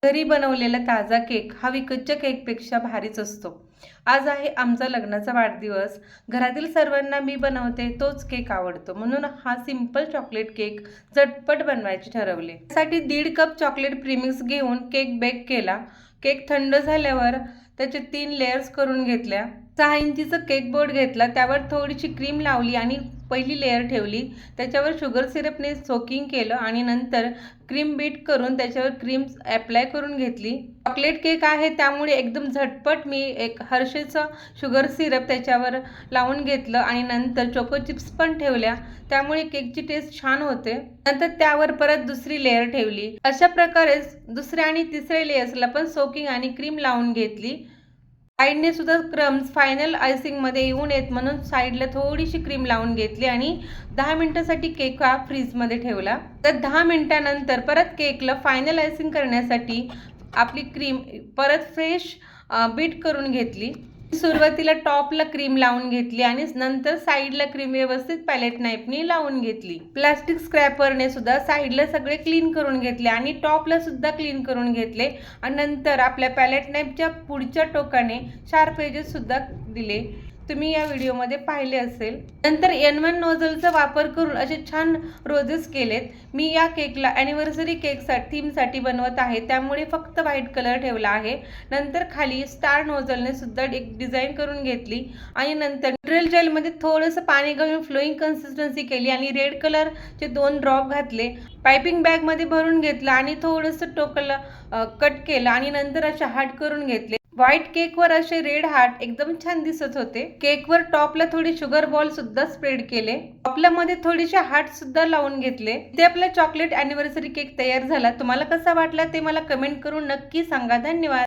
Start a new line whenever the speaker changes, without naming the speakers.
घरी बनवलेला ताजा केक हा विकतच्या केकपेक्षा भारीच असतो। आज आहे आमचा लग्नाचा वाढदिवस। घरातील सर्वांना मी बनवते तोच केक आवडतो, म्हणून हा सिंपल चॉकलेट केक झटपट बनवायचे ठरवले। त्यासाठी 1.5 कप चॉकलेट प्रीमिक्स घेऊन केक बेक केला। केक थंड झाल्यावर त्याचे 3 लेयर्स करून घेतल्या। 6 इंचीचा केक बोर्ड घेतला, त्यावर थोडीशी क्रीम लावली आणि पहिली लेयर ठेवली। त्याच्यावर शुगर सिरपने सोकिंग केलं आणि नंतर क्रीम बीट करून त्याच्यावर क्रीम अप्लाय करून घेतली। चॉकलेट केक आहे त्यामुळे एकदम झटपट मी एक हर्षेचं शुगर सिरप त्याच्यावर लावून घेतलं आणि नंतर चोको चिप्स पण ठेवल्या, त्यामुळे केकची टेस्ट छान होते। नंतर त्यावर परत दुसरी लेयर ठेवली। अशा प्रकारे दुसऱ्या आणि तिसऱ्या लेयर्सला पण सोकिंग आणि क्रीम लावून घेतली। साईडने सुद्धा क्रम्स फायनल आयसिंगमध्ये येऊ नयेत म्हणून साईडला थोडीशी क्रीम लावून घेतली आणि 10 मिनिटांसाठी केक हा फ्रीजमध्ये ठेवला। तर 10 मिनिटांनंतर परत केकला फायनल आयसिंग करण्यासाठी आपली क्रीम परत फ्रेश बीट करून घेतली। सुरुवातीला टॉपला क्रीम लावून घेतली आणि नंतर साईडला क्रीम व्यवस्थित पॅलेट नाईफने लावून घेतली। प्लास्टिक स्क्रॅपरने सुद्धा साईडला सगळे क्लीन करून घेतले आणि टॉपला सुद्धा क्लीन करून घेतले आणि नंतर आपल्या पॅलेट नाईफच्या पुढच्या टोकाने शार्प एजेस सुद्धा दिले, तुम्ही या व्हिडिओमध्ये पाहिले असेल। नंतर N1 नोझलचा वापर करून असे छान रोजेस केलेत। मी या केकला ॲनिव्हर्सरी थीमसाठी बनवत आहे, त्यामुळे फक्त व्हाईट कलर ठेवला आहे। नंतर खाली स्टार नोझलने सुद्धा एक डिझाईन करून घेतली आणि नंतर न्यूट्रल जेलमध्ये थोडंसं पाणी घालून फ्लोईंग कन्सिस्टन्सी केली आणि रेड कलरचे 2 ड्रॉप घातले। पायपिंग बॅगमध्ये भरून घेतलं आणि थोडंसं टोकाला कट केलं आणि नंतर असे हार्ट करून घेतले। व्हाईट केकवर असे रेड हार्ट एकदम छान दिसत होते। केकवर टॉपला थोडी शुगर बॉल सुद्धा स्प्रेड केले। टॉपला मध्ये थोडेसे हार्ट सुद्धा लावून घेतले। ते आपला चॉकलेट ॲनिव्हर्सरी केक तयार झाला। तुम्हाला कसा वाटला ते मला कमेंट करून नक्की सांगा। धन्यवाद।